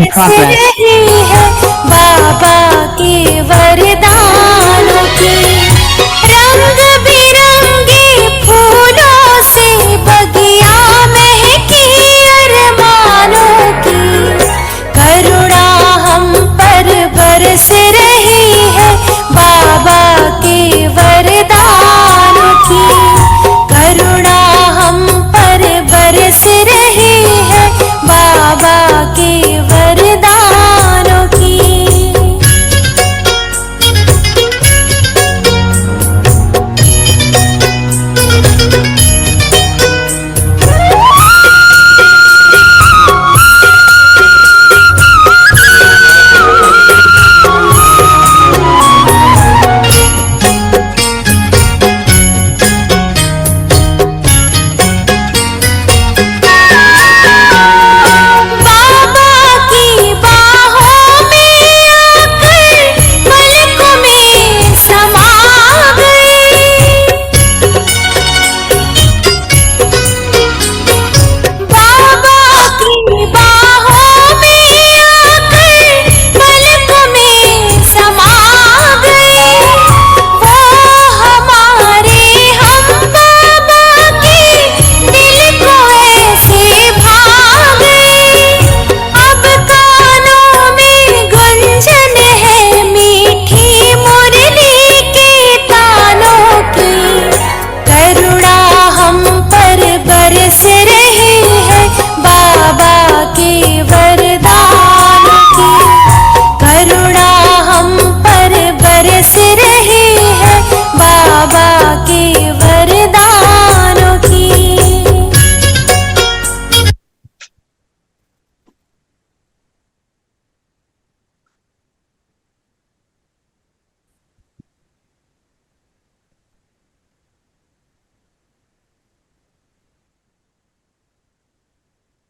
in progress. बाबा के वरदानों की रंग बिरंगे फूलों से बगिया महकी अरमानों की करुणा हम पर बरस रही है बाबा के वरदानों की करुणा हम पर बरस रही है बाबा के वरदानों की।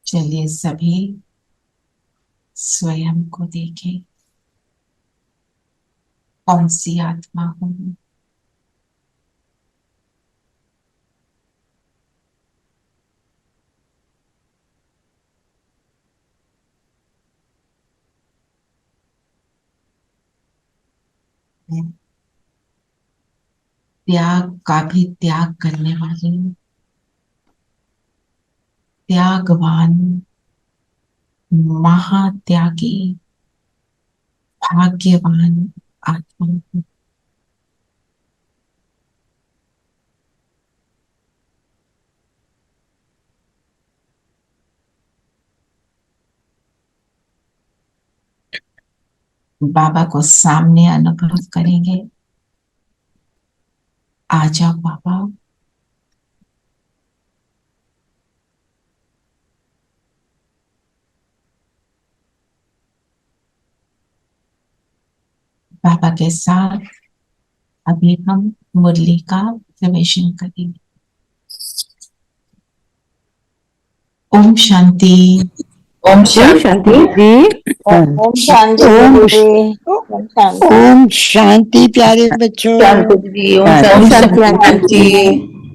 चलिए सभी स्वयं को देखें, कौन सी आत्मा हूं। त्याग का भी त्याग करने वाली हूं, त्यागवान महात्यागी भाग्यवान आत्मा हूं। बाबा को सामने अनुभव करेंगे। आ जाओ बाबा, बाबा के साथ अभी हम मुरली का प्रवेशन करेंगे। ओम शांति। ओम शांति जी। ओम शांति। ओम शांति प्यारे बच्चों। ओम शांति।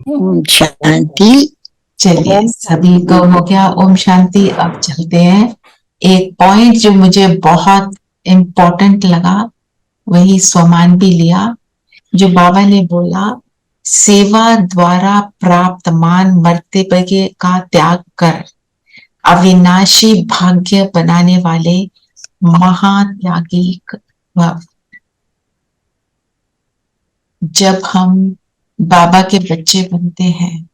ओम शांति। चलिए सभी को हो गया ओम शांति। अब चलते हैं। एक पॉइंट जो मुझे बहुत इम्पोर्टेंट लगा वही स्वमान भी लिया, जो बाबा ने बोला सेवा द्वारा प्राप्त मान मर्तबे का त्याग कर अविनाशी भाग्य बनाने वाले महात्यागी भव। जब हम बाबा के बच्चे बनते हैं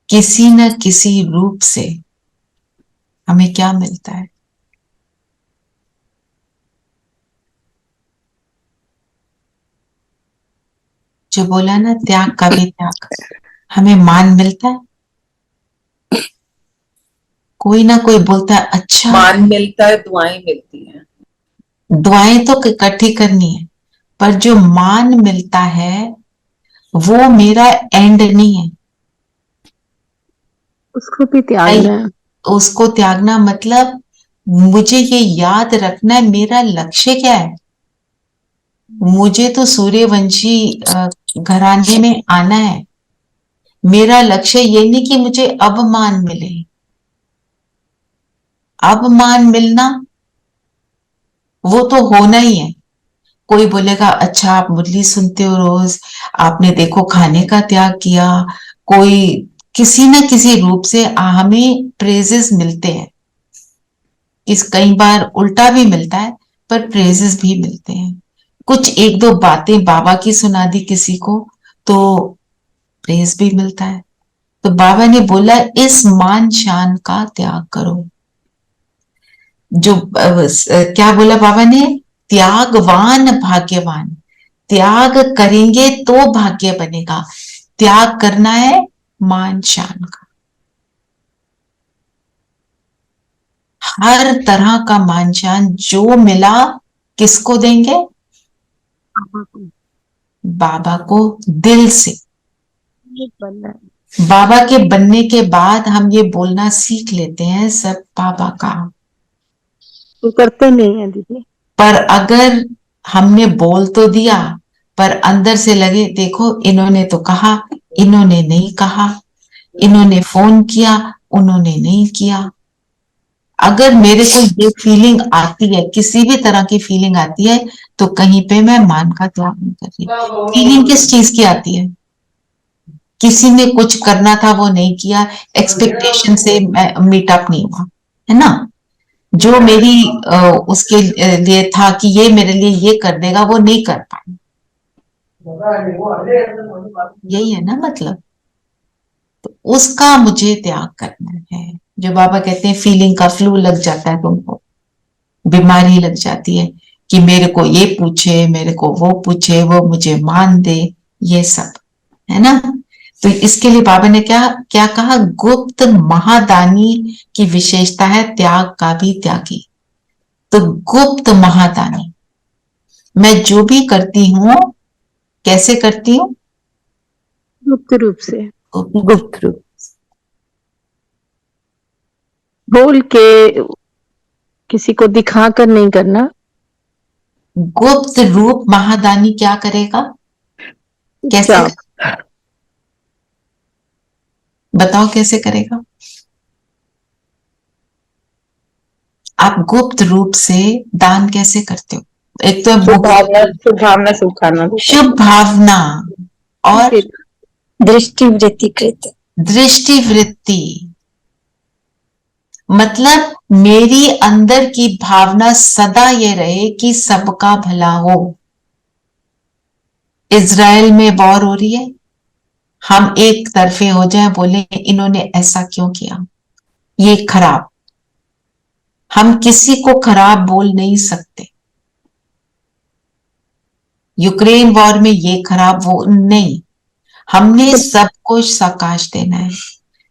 किसी न किसी रूप से हमें क्या मिलता है? जो बोला ना त्याग का भी त्याग, हमें मान मिलता है। कोई ना कोई बोलता है अच्छा मान मिलता है, दुआएं मिलती हैं। दुआएं तो इकट्ठी करनी है, पर जो मान मिलता है वो मेरा एंड नहीं है। उसको भी त्यागना, उसको त्यागना मतलब मुझे ये याद रखना है मेरा लक्ष्य क्या है। मुझे तो सूर्यवंशी घराने में आना है। मेरा लक्ष्य ये नहीं कि मुझे अब मान मिले। अब मान मिलना वो तो होना ही है। कोई बोलेगा अच्छा आप मुरली सुनते हो रोज, आपने देखो खाने का त्याग किया। कोई किसी न किसी रूप से हमें प्रेजेस मिलते हैं। कई बार उल्टा भी मिलता है, पर प्रेजेस भी मिलते हैं। कुछ एक दो बातें बाबा की सुना दी किसी को तो प्रेज भी मिलता है। तो बाबा ने बोला इस मान शान का त्याग करो। जो क्या बोला बाबा ने, त्यागवान भाग्यवान। त्याग करेंगे तो भाग्य बनेगा। त्याग करना है मान शान का। हर तरह का मान शान जो मिला किसको देंगे? बाबा को, दिल से। बनना है। बाबा के बनने के बाद हम ये बोलना सीख लेते हैं सब बाबा का। तो करते नहीं है दीदी। पर अगर हमने बोल तो दिया, पर अंदर से लगे देखो इन्होंने तो कहा, इन्होंने नहीं कहा, इन्होंने फोन किया, उन्होंने नहीं किया। अगर मेरे को ये फीलिंग आती है, किसी भी तरह की फीलिंग आती है, तो कहीं पे मैं मान का त्याग नहीं कर रही। फीलिंग किस चीज की आती है? किसी ने कुछ करना था वो नहीं किया, एक्सपेक्टेशन से मीटअप नहीं हुआ, है ना। जो मेरी उसके लिए था कि ये मेरे लिए ये कर देगा, वो नहीं कर पाए। यही है ना मतलब। तो उसका मुझे त्याग करना है। जो बाबा कहते हैं फीलिंग का फ्लू लग जाता है तुमको, बीमारी लग जाती है कि मेरे को ये पूछे, मेरे को वो पूछे, वो मुझे मान दे, ये सब, है ना। तो इसके लिए बाबा ने क्या क्या कहा, गुप्त महादानी की विशेषता है त्याग का भी त्यागी। तो गुप्त महादानी, मैं जो भी करती हूं कैसे करती हूँ? गुप्त रूप से, गुप्त रूप। बोल के किसी को दिखा कर नहीं करना। गुप्त रूप महादानी क्या करेगा? कैसे क्या? बताओ कैसे करेगा? आप गुप्त रूप से दान कैसे करते हो? एक तो शुभ भावना, शुभ भावना, शुभ खाना, शुभ भावना और दृष्टि वृत्ति कृत। दृष्टि वृत्ति। मतलब मेरी अंदर की भावना सदा ये रहे कि सबका भला हो। इजराइल में वॉर हो रही है, हम एक तरफे हो जाए, बोले इन्होंने ऐसा क्यों किया, ये खराब। हम किसी को खराब बोल नहीं सकते। यूक्रेन वॉर में ये खराब वो नहीं, हमने सबको सकाश देना है।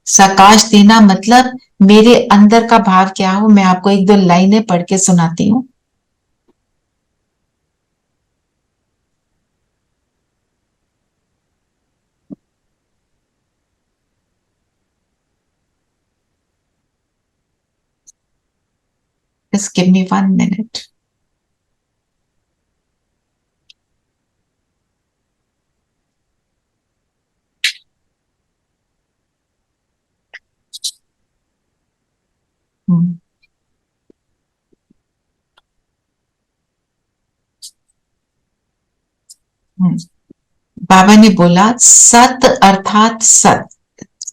सकाश देना मतलब मेरे अंदर का भाव क्या हो। मैं आपको एक दो लाइनें पढ़ के सुनाती हूँ। Just give me 1 minute. बाबा ने बोला सत अर्थात सत,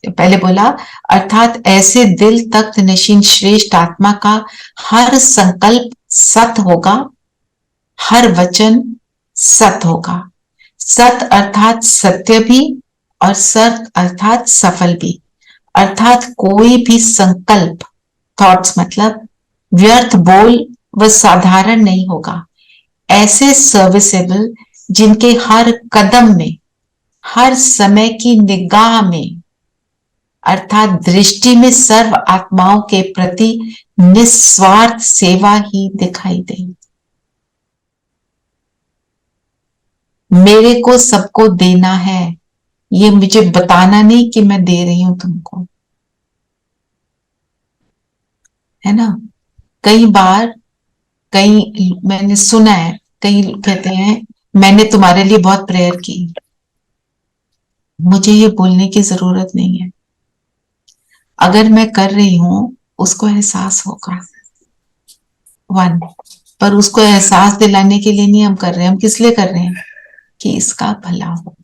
पहले बोला अर्थात ऐसे दिल तख्त नशीन श्रेष्ठ आत्मा का हर संकल्प सत होगा, हर वचन सत होगा। सत अर्थात सत्य भी और सत अर्थात सफल भी। अर्थात कोई भी संकल्प, थॉट्स मतलब व्यर्थ बोल व साधारण नहीं होगा। ऐसे सर्विसेबल जिनके हर कदम में, हर समय की निगाह में अर्थात दृष्टि में सर्व आत्माओं के प्रति निस्वार्थ सेवा ही दिखाई दे। मेरे को सबको देना है, ये मुझे बताना नहीं कि मैं दे रही हूं तुमको, है ना। कई बार कई मैंने सुना है, कई कहते हैं मैंने तुम्हारे लिए बहुत प्रेयर की। मुझे ये बोलने की जरूरत नहीं है। अगर मैं कर रही हूं उसको एहसास होगा। 1, पर उसको एहसास दिलाने के लिए नहीं हम कर रहे हैं, हम किस लिए कर रहे हैं कि इसका भला हो।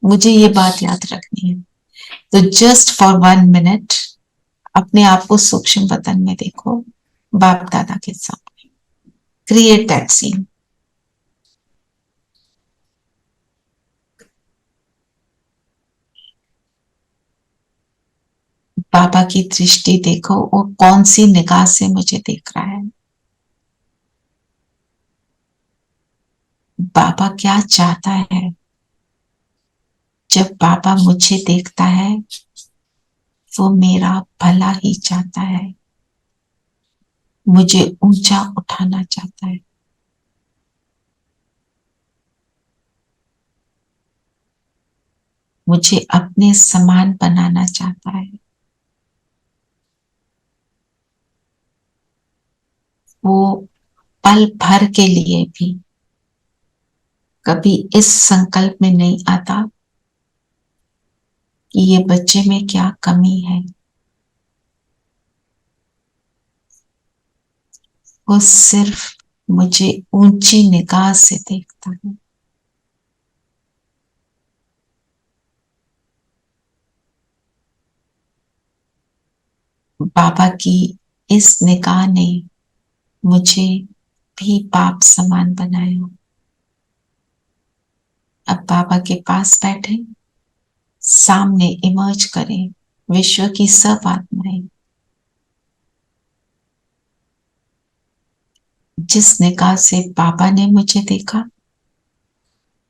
मुझे ये बात याद रखनी है। तो जस्ट फॉर 1 मिनट अपने आप को सूक्ष्म वतन में देखो, बाप दादा के सामने। Create that scene. बाबा की दृष्टि देखो, वो कौन सी निगाह से मुझे देख रहा है। बाबा क्या चाहता है। जब बाबा मुझे देखता है वो मेरा भला ही चाहता है, मुझे ऊंचा उठाना चाहता है। मुझे अपने समान बनाना चाहता है। वो पल भर के लिए भी कभी इस संकल्प में नहीं आता कि ये बच्चे में क्या कमी है। वो सिर्फ मुझे ऊंची निगाह से देखता है। बाबा की इस निगाह ने मुझे भी बाप समान बनाया। अब बाबा के पास बैठे, सामने इमर्ज करें विश्व की सब आत्माएं। जिस निगाह से बाबा ने मुझे देखा,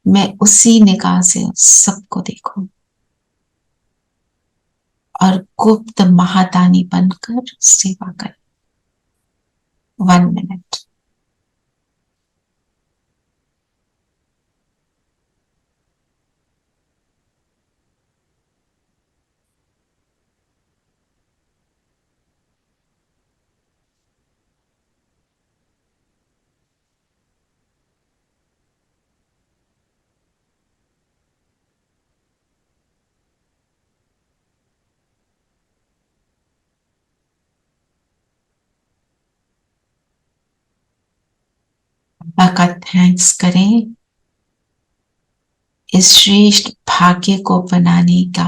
मैं उसी निगाह से सबको देखूं और गुप्त महादानी बनकर सेवा करें। 1 मिनट। बाबा का थैंक्स करें इस श्रेष्ठ भाग्य को बनाने का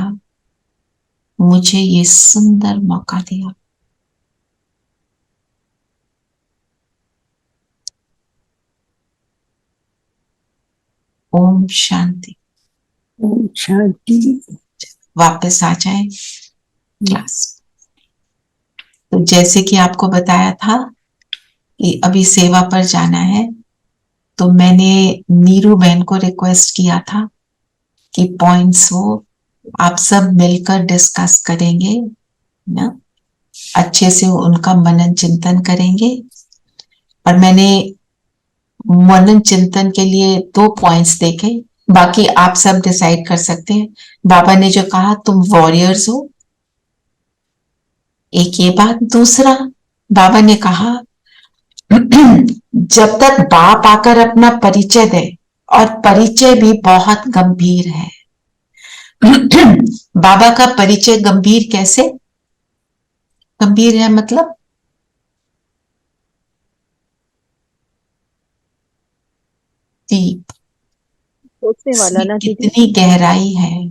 मुझे ये सुंदर मौका दिया। ओम शांति। ओम शांति। वापस आ जाए क्लास। तो जैसे कि आपको बताया था कि अभी सेवा पर जाना है, तो मैंने नीरू बहन को रिक्वेस्ट किया था कि पॉइंट्स वो आप सब मिलकर डिस्कस करेंगे ना, अच्छे से उनका मनन चिंतन करेंगे। और मैंने मनन चिंतन के लिए 2 पॉइंट्स देखे, बाकी आप सब डिसाइड कर सकते हैं। बाबा ने जो कहा तुम वॉरियर्स हो, एक ये बात। दूसरा, बाबा ने कहा जब तक बाप आकर अपना परिचय दे, और परिचय भी बहुत गंभीर है। बाबा का परिचय गंभीर कैसे? गंभीर है मतलब डीप, सोचने वाला ना दीदी, कितनी गहराई है।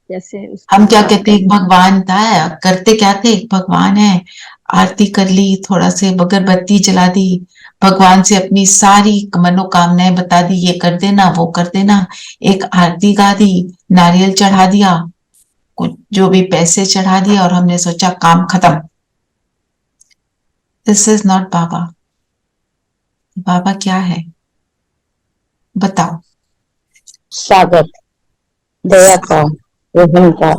कैसे हम क्या कहते एक भगवान था, करते क्या थे, एक भगवान है, आरती कर ली, थोड़ा से अगरबत्ती जला दी, भगवान से अपनी सारी मनोकामनाएं बता दी, ये कर देना वो कर देना, एक आरती गा दी, नारियल चढ़ा दिया, कुछ जो भी पैसे चढ़ा दिया, और हमने सोचा काम खत्म। दिस इज नॉट बाबा। बाबा क्या है बताओ? सागर, दया का, रोहन का,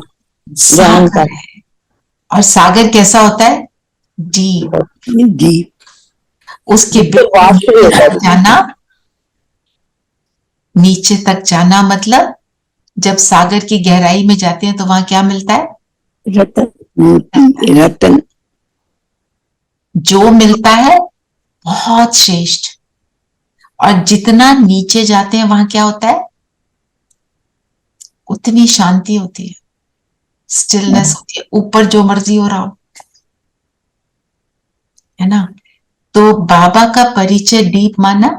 ज्ञान का। सागर है। और सागर कैसा होता है? डीप। डीप। उसके वास्ट भी होता है। जाना, नीचे तक जाना मतलब जब सागर की गहराई में जाते हैं तो वहां क्या मिलता है? रतन, मोती, रतन। जो मिलता है बहुत श्रेष्ठ। और जितना नीचे जाते हैं वहां क्या होता है? उतनी शांति होती है। स्टिलनेस होती है, ऊपर जो मर्जी हो रहा हो, है ना। तो बाबा का परिचय डीप माना।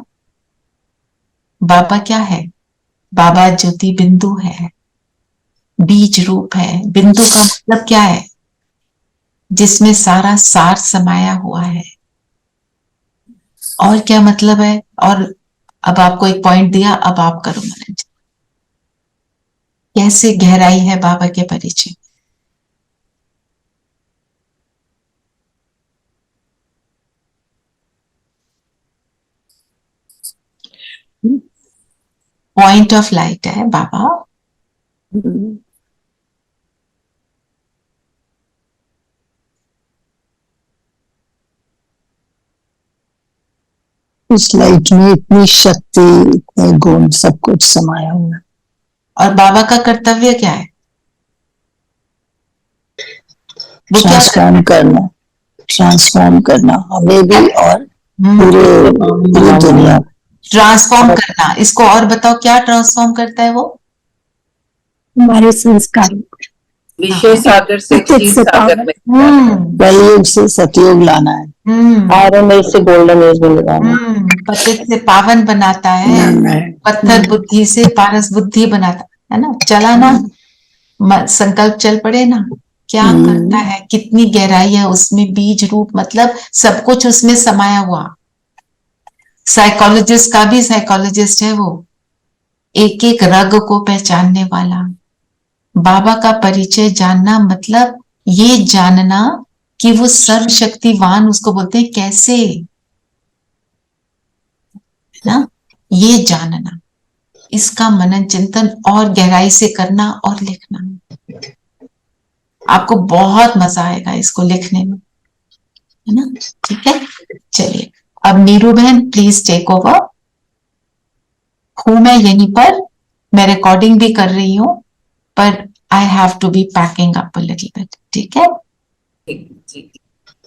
बाबा क्या है? बाबा ज्योति बिंदु है, बीज रूप है। बिंदु का मतलब क्या है? जिसमें सारा सार समाया हुआ है। और क्या मतलब है? और अब आपको एक पॉइंट दिया, अब आप करो मनन। कैसे गहराई है बाबा के परिचय? पॉइंट ऑफ लाइट है बाबा। इस लाइट में इतनी शक्ति, इतने गुण, सब कुछ समाया हुआ है। और बाबा का कर्तव्य क्या है? वो क्या ट्रांसफॉर्म करना, ट्रांसफॉर्म करना हमें भी और पूरे दुनिया। ट्रांसफॉर्म करना। इसको और बताओ, क्या ट्रांसफॉर्म करता है वो? हमारे संस्कार विषय सागर से क्षीर सागर में, कलयुग से सतयुग लाना है, आयरन एज से गोल्डन एज में लगाना पतित से पावन बनाता है, पत्थर बुद्धि से पारस बुद्धि बनाता है ना। चला ना, संकल्प चल पड़े ना। क्या करता है, कितनी गहराई है उसमें, बीज रूप मतलब सब कुछ उसमें समाया हुआ। साइकोलॉजिस्ट का भी साइकोलॉजिस्ट है वो, एक एक रग को पहचानने वाला। बाबा का परिचय जानना मतलब ये जानना कि वो सर्वशक्तिवान, उसको बोलते हैं कैसे, है ना। ये जानना, इसका मनन चिंतन और गहराई से करना और लिखना। आपको बहुत मजा आएगा इसको लिखने में, है ना। ठीक है, चलिए अब नीरू बहन प्लीज टेक ओवर। हूं मैं यहीं पर, मैं रिकॉर्डिंग भी कर रही हूं, पर I have to be packing up a little bit. ठीक है,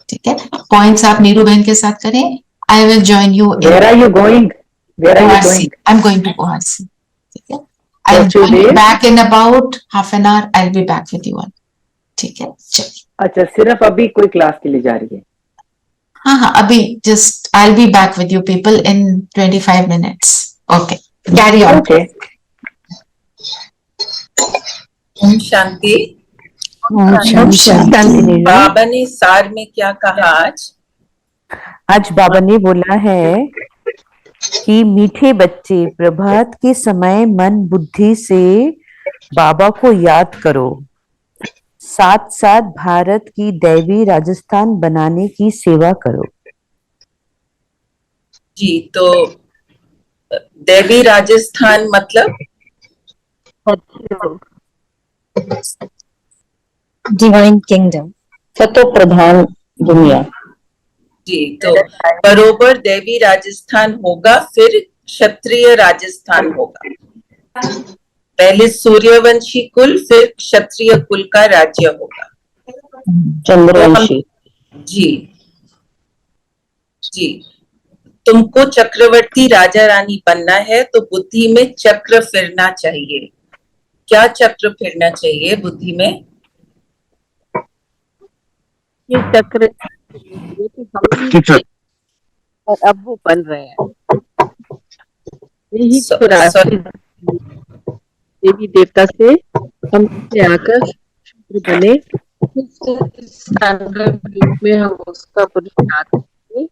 ठीक है। पॉइंट्स आप नीरू बहन के साथ करें। I will join you. Where are you going? Where are you going? I am going to ORC। ठीक है, I will join back in about half an hour. I will be back with you all. ठीक है, चलिए। अच्छा, सिर्फ अभी कोई class के लिए जा रही है? हाँ हाँ, अभी just I will be back with you people in 25 minutes. Okay, carry on. Okay. ओम शांति। शांति। बाबा ने सार में क्या कहा आज? आज बाबा ने बोला है कि मीठे बच्चे, प्रभात के समय मन बुद्धि से बाबा को याद करो, साथ साथ भारत की दैवी राजस्थान बनाने की सेवा करो। जी, तो दैवी राजस्थान मतलब डिवाइन किंगडम, सतो प्रधान दुनिया। जी, तो बरोबर दैवी राजस्थान होगा, फिर क्षत्रिय राजस्थान होगा। पहले सूर्यवंशी कुल, फिर क्षत्रिय कुल का राज्य होगा। चंद्रवंशी। जी जी, तुमको चक्रवर्ती राजा रानी बनना है तो बुद्धि में चक्र फिरना चाहिए। क्या चक्र फिरना चाहिए बुद्धि में? ये चक्र और अब वो बन रहे हैं। यही तो राशि देवी देवता से हम से आकर शुक्र बने, इस रूप में हम उसका पुरुषार्थ करके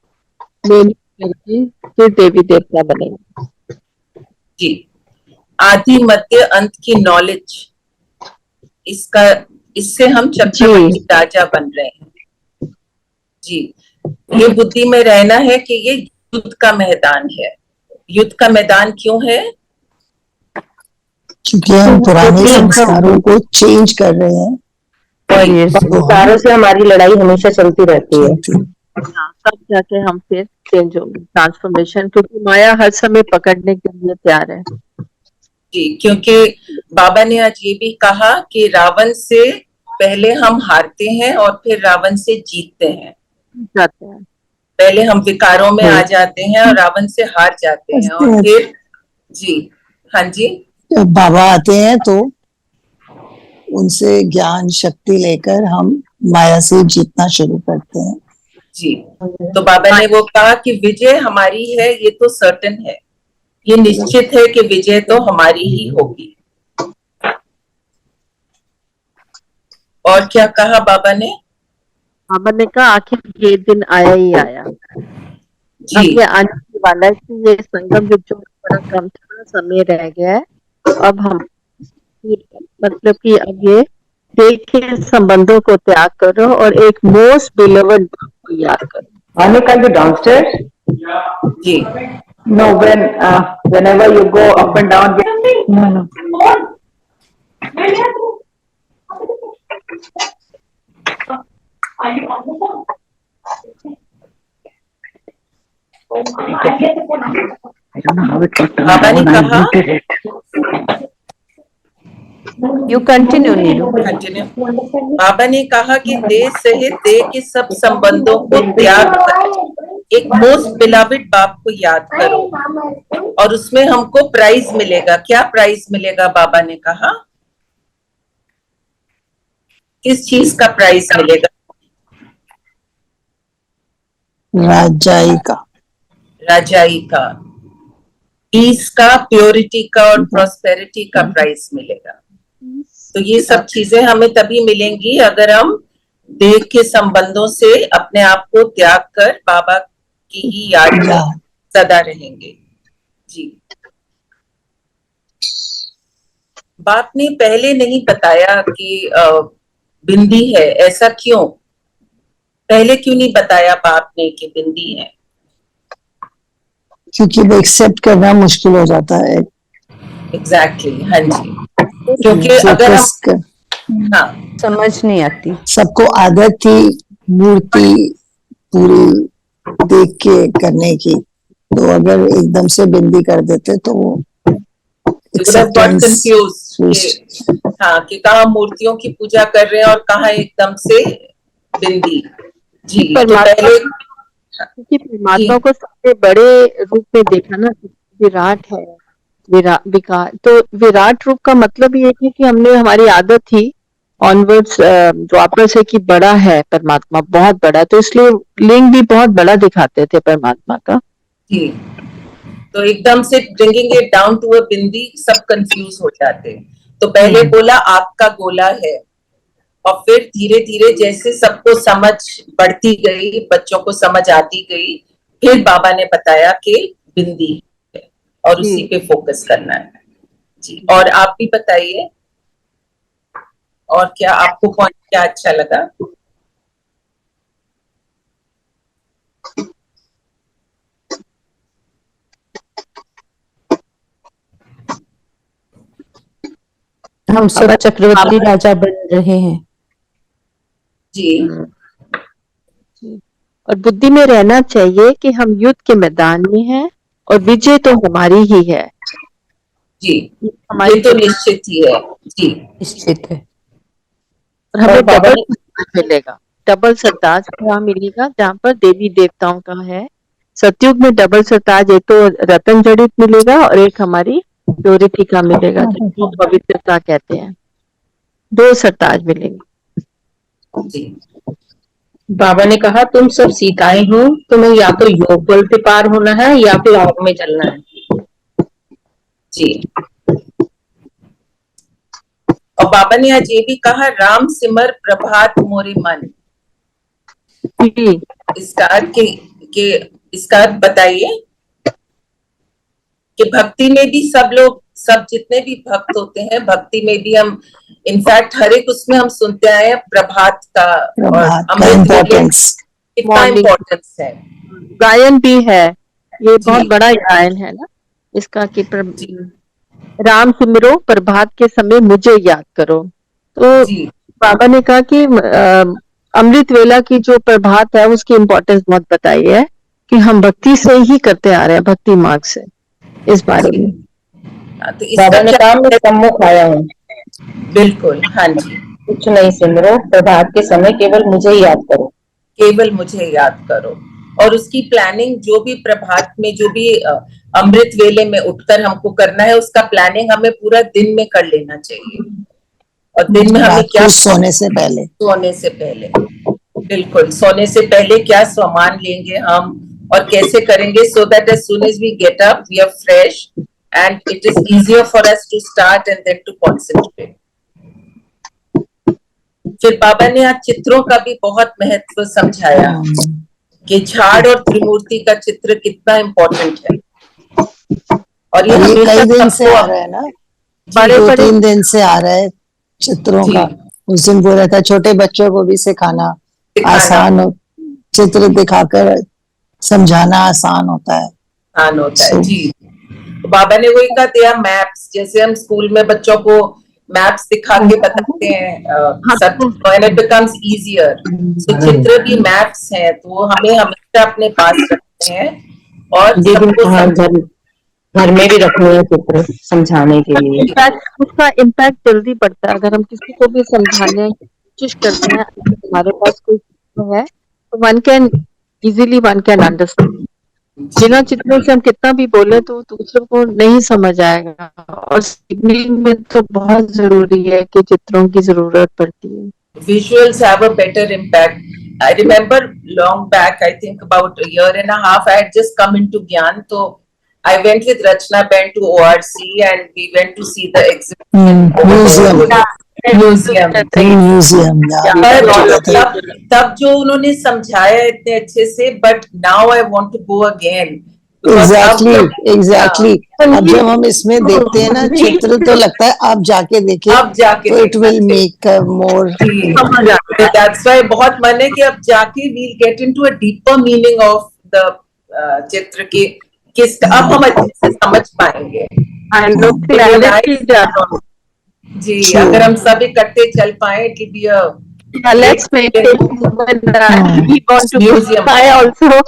मेहनत करके फिर देवी देवता बनेंगे। जी, आदि मध्य अंत की नॉलेज, इसका, इससे हम चक्रवर्ती राजा बन रहे हैं। जी, ये बुद्धि में रहना है कि ये युद्ध का मैदान है। युद्ध का मैदान क्यों है? क्योंकि हम पुराने संस्कारों को चेंज कर रहे हैं और ये संस्कारों से हमारी लड़ाई हमेशा चलती रहती है। तब जाके हम फिर चेंज होंगे, ट्रांसफॉर्मेशन, क्योंकि माया हर समय पकड़ने के लिए तैयार है। जी, क्योंकि बाबा ने आज ये भी कहा कि रावण से पहले हम हारते हैं और फिर रावण से जीतते हैं। जाते हैं, पहले हम विकारों में आ जाते हैं और रावण से हार जाते हैं, और फिर जी, हाँ जी, जब बाबा आते हैं तो उनसे ज्ञान शक्ति लेकर हम माया से जीतना शुरू करते हैं। जी, तो बाबा ने वो कहा कि विजय हमारी है, ये तो सर्टेन है, ये निश्चित है कि विजय तो हमारी ही होगी। और क्या कहा बाबा ने? बाबा ने कहा आखिर ये दिन आया ही आया, अब जी, ये आने वाला है कि ये संगम युग जो बड़ा कम थोड़ा समय रह गया है, अब हम मतलब कि अब ये देख के संबंधों को त्याग करो और एक मोस्ट बिलवड को याद करो। Anika, you downstairs? Ji, No, whenever you go up and down. No, no. बाबा ने कहा, You continue, Neeru. कंटिन्यू। बाबा ने कहा कि देह सहित देह के सब संबंधों को त्याग कर एक मोस्ट बिलवड बाप को याद करो और उसमें हमको प्राइज मिलेगा। क्या प्राइज मिलेगा? बाबा ने कहा किस चीज का प्राइज मिलेगा? राजाई का, राजाई का, पीस का, प्योरिटी का और प्रॉस्पेरिटी का प्राइज मिलेगा। तो ये सब चीजें हमें तभी मिलेंगी अगर हम देह के संबंधों से अपने आप को त्याग कर बाबा की ही याद में सदा रहेंगे। जी, बाप ने पहले नहीं बताया कि बिंदी है, ऐसा क्यों? पहले क्यों नहीं बताया बाप ने कि बिंदी है? क्योंकि वो एक्सेप्ट करना मुश्किल हो जाता है। एग्जैक्टली, हाँ जी, क्योंकि अगर हम, फोकस कर, हाँ, समझ नहीं आती। सबको आदत थी मूर्ति पूरी देख के करने की, तो अगर एकदम से बिंदी कर देते तो वो acceptance हाँ, कि कहाँ मूर्तियों की पूजा कर रहे हैं और कहाँ एकदम से बिंदी। जी, तो पहले क्योंकि परमात्मा को सबसे बड़े रूप में देखा ना, विराट है, विराट, तो विराट रूप का मतलब ये है कि हमने, हमारी आदत थी ऑनवर्ड्स द्वापर से कि बड़ा है परमात्मा, बहुत बड़ा, तो इसलिए लिंग भी बहुत बड़ा दिखाते थे परमात्मा का। जी, तो एकदम से bringing it down to a bindi, सब कंफ्यूज हो जाते। तो पहले बोला आपका गोला है, और फिर धीरे धीरे जैसे सबको समझ बढ़ती गई, बच्चों को समझ आती गई, फिर बाबा ने बताया कि बिंदी है और उसी पे फोकस करना है। जी, और आप भी बताइए, और क्या आपको पॉइंट क्या अच्छा लगा? हम सब चक्रवर्ती राजा बन रहे हैं। जी, और बुद्धि में रहना चाहिए कि हम युद्ध के मैदान में हैं और विजय तो हमारी ही है। जी, हमारी ये तो निश्चित ही है। जी, निश्चित है। और हमें डबल मिलेगा, डबल सरताज वहाँ मिलेगा जहाँ पर देवी देवताओं का है। सतयुग में डबल सरताज, एक तो रतन जड़ित मिलेगा और एक हमारी प्योरिटी का मिलेगा, जिसको पवित्रता कहते हैं। 2 सरताज मिलेंगे। जी, बाबा ने कहा तुम सब सीताएं हो, तुम्हें या तो योग बल से पार होना है या फिर आग में चलना है। जी, और बाबा ने आज ये भी कहा, राम सिमर प्रभात मोरे मन। इसका अर्थ इसका अर्थ बताइए कि भक्ति में भी सब लोग, सब जितने भी भक्त होते हैं, भक्ति में भी हम, इनफैक्ट हर एक उसमें हम सुनते आए हैं प्रभात का और अमृत कितना इम्पोर्टेंस है। गायन भी है, ये बहुत बड़ा गायन है ना इसका, कि राम सिमरो प्रभात के समय मुझे याद करो। तो बाबा ने कहा कि अमृत वेला की जो प्रभात है उसकी इम्पोर्टेंस बहुत बताई है कि हम भक्ति से ही करते आ रहे हैं, भक्ति मार्ग से। इस बारे में तो बाबा ने कहा मैं सम्मुख आया हूँ। बिल्कुल, हाँ जी, कुछ नहीं सिमरो, प्रभात के समय केवल मुझे याद करो, केवल मुझे याद करो। और उसकी प्लानिंग जो भी प्रभात में, जो भी अमृत वेले में उठकर हमको करना है, उसका प्लानिंग हमें पूरा दिन में कर लेना चाहिए। और दिन में हमें रात क्या को सोने से पहले। सोने से पहले, बिल्कुल सोने से पहले क्या सामान लेंगे हम और कैसे करेंगे, so that as soon as we get up we are fresh and it is easier for us to start and then to concentrate. फिर बाबा ने आज चित्रों का भी बहुत महत्व समझाया कि झाड़ और त्रिमूर्ति का चित्र कितना इम्पोर्टेंट है, और ये और ये हमेशा कई दिन से सबको आ रहा है ना, बड़े दो बड़े 3 दिन से आ रहा है चित्रों जी, का। उस दिन बोला था छोटे बच्चों को भी सिखाना दिखाना आसान हो, चित्र दिखाकर समझाना आसान होता है। आसान होता है। So- जी, बाबा ने वही कहा दिया मैप्स, जैसे हम स्कूल में बच्चों को मैप्स दिखा के बताते हैं सब, and it becomes easier. So चित्र भी मैप्स हैं, तो वो हमें हमेशा अपने पास रखते हैं और जी सबको हाँ, घर में भी रखने हैं चित्र समझाने के लिए। इम्पैक्ट, उसका इम्पैक्ट जल्दी पड़ता है अगर हम किसी को भी समझाने की कोशिश करते हैं। हमारे पास कोई चित्र है तो वन कैन अंडरस्टैंड। बिना चित्रों से हम कितना भी बोले तो दूसरों को नहीं समझ आएगा, और सीखने में तो बहुत जरूरी है कि चित्रों की जरूरत पड़ती है। visuals have a better impact. I remember long back, I think about a year and a half, I had just come into Gyan, so I went with Rachna Ben to ORC and we went to see the exhibition. Museum Museum. Museum तब जो उन्होंने समझाया इतने अच्छे से, but now I want to go again. Exactly. अब जब हम इसमें देखते हैं ना चित्र तो लगता है आप जाके देखें, अब जाके तो it will make more. That's why बहुत मन है कि अब जाके we'll get into a deeper meaning of the चित्र की, किस अब हम अच्छे से समझ पाएंगे। जी, अगर हम सब इकट्ठे चल पाए it will be a Let's make it we want to Museum. I also want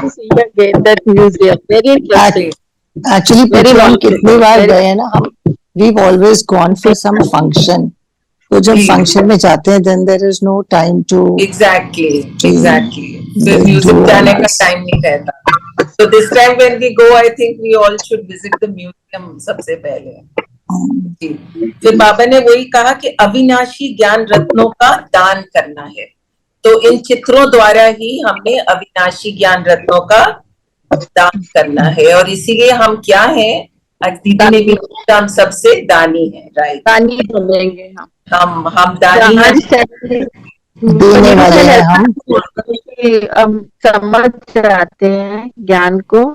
to see again that museum. Very interesting. Actually Very हम well. कितनी बार Very- गए हैं ना, हम we've always gone for some function, तो जब जी। Function में जाते हैं then there is no time to exactly फिर They म्यूजिक do जाने का us. टाइम नहीं रहता। So this time when we go, I think we all should visit the museum सबसे पहले। जी, फिर बाबा ने वही कहा कि अविनाशी ज्ञान रत्नों का दान करना है, तो इन चित्रों द्वारा ही हमें अविनाशी ज्ञान रत्नों का दान करना है, और इसीलिए हम क्या हैं, आज दीदी ने भी कहा, हम सबसे दानी हैं, राइट। दानी बोलेंगे हम दानी हैं, देने वाले हैं हम समझ जाते हैं ज्ञान को,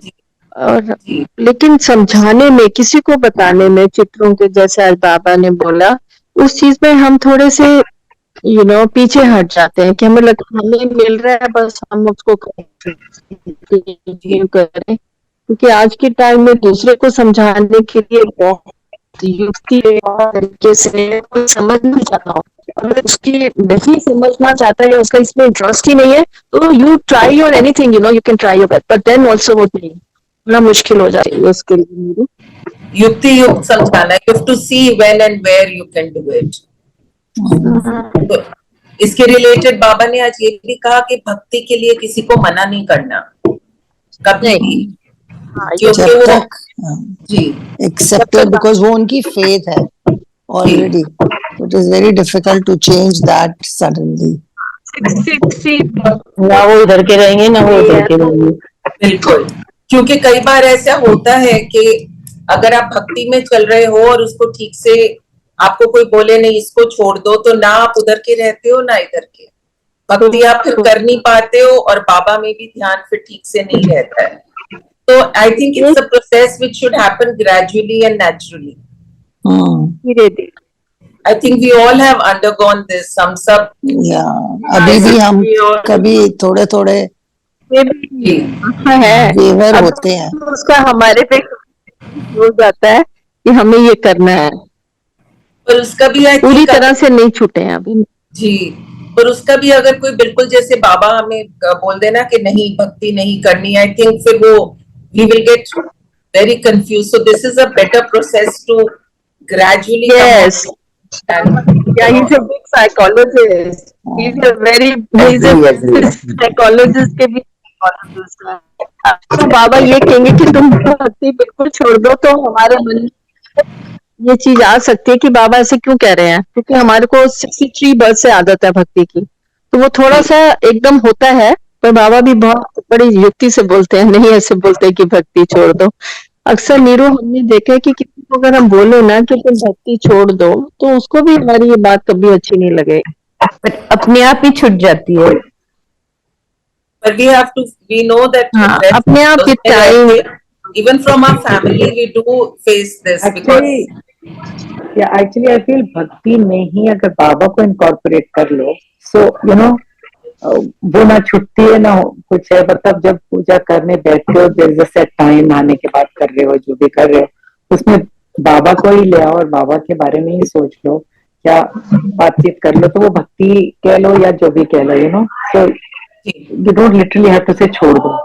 और जी। लेकिन समझाने में, किसी को बताने में, चित्रों के जैसे आज बाबा ने बोला, उस चीज में हम थोड़े से पीछे हट जाते हैं कि हमें लगता हमें मिल रहा है बस हम उसको करें, क्योंकि आज के टाइम में दूसरे को समझाने के लिए बहुत युक्ति तरीके से कोई समझ नहीं चाहता हो, अगर उसकी नहीं समझना चाहता है, उसका इसमें इंटरेस्ट ही नहीं है, तो you try your anything, you can try your best, but then also वो नहीं, बड़ा मुश्किल हो जाती है उसके लिए मेरी। युक्ति युक्त समझाना, you have to see when and where you can do it. तो इसके रिलेटेड बाबा ने आज ये भी कहा कि भक्ति के लिए किसी को मना नहीं करना कभी भी, क्योंकि जब वो तक जी एक्सेप्टेड, बिकॉज वो उनकी फेथ है already, it is very difficult to change that suddenly. ना वो इधर के रहेंगे ना वो उधर के रहेंगे। बिल्कुल, क्योंकि कई बार ऐसा होता है कि अगर आप भक्ति में चल रहे हो और उसको ठीक से आपको कोई बोले नहीं इसको छोड़ दो, तो ना आप उधर के रहते हो ना इधर के, भक्ति आप फिर कर नहीं पाते हो, और बाबा में भी ध्यान फिर ठीक से नहीं रहता है। तो I think it's a process which should happen gradually and naturally. I think we all have undergone this, हम सब अभी भी हम कभी थोड़े थोड़े जी है वेवर होते हैं। उसका हमारे पे हो जाता है कि हमें ये करना है, पर उसका भी I पूरी think तरह से नहीं छूटे हैं अभी। जी, पर उसका भी अगर कोई बिल्कुल जैसे बाबा हमें बोल देना कि नहीं भक्ति नहीं करनी, आई थिंक फिर वो we will get very confuse, so this is a better process to gradually Yes. Yeah, he's a big psychologist. He's a psychologist के भी psychologist है। तो बाबा ये कहेंगे कि तुम भक्ति बिल्कुल छोड़ दो, तो हमारे मन ये चीज आ सकती है कि बाबा ऐसे क्यों कह रहे हैं, क्योंकि हमारे को 63 बर्थ से आदत है भक्ति की, तो वो थोड़ा सा एकदम होता है। पर बाबा भी बहुत बड़ी युक्ति से बोलते हैं, नहीं ऐसे बोलते कि भक्ति छोड़ दो। अक्सर नीरू हमने देखा है कि किसी को अगर हम बोले ना कि तुम भक्ति छोड़ दो, तो उसको भी हमारी ये बात कभी अच्छी नहीं लगे। पर अपने आप ही छूट जाती है। But we know that हाँ, अपने आप those कितना are- even from our family we do face this because actually I feel भक्ति में ही अगर बाबा को इनकॉर्पोरेट कर लो, सो यू नो वो ना छुट्टी है ना कुछ है, मतलब जब पूजा करने बैठते हो, there is a set time, आने के बाद कर रहे हो जो भी कर रहे हो, उसमें बाबा को ही ले आओ और बाबा के बारे में ही सोच लो, क्या बातचीत कर लो, तो वो भक्ति कह लो या जो भी कह लो, you know, so you don't literally have to say छोड़ दो।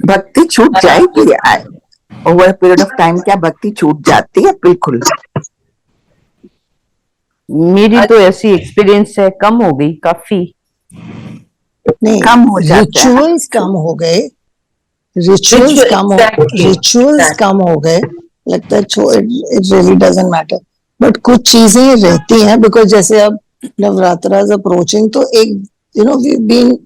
भक्ति छूट जाएगी ओवर पीरियड ऑफ टाइम, क्या भक्ति छूट जाती है? बिल्कुल मेरी तो ऐसी एक्सपीरियंस है, कम हो गई काफी। नहीं, कम हो जाता है। रिचुअल्स कम हो गए, रिचुअल्स कम हो गए, लगता है it really doesn't matter. But कुछ चीजें रहती हैं, बिकॉज जैसे अब नवरात्रा इज अप्रोचिंग, तो एक you know we been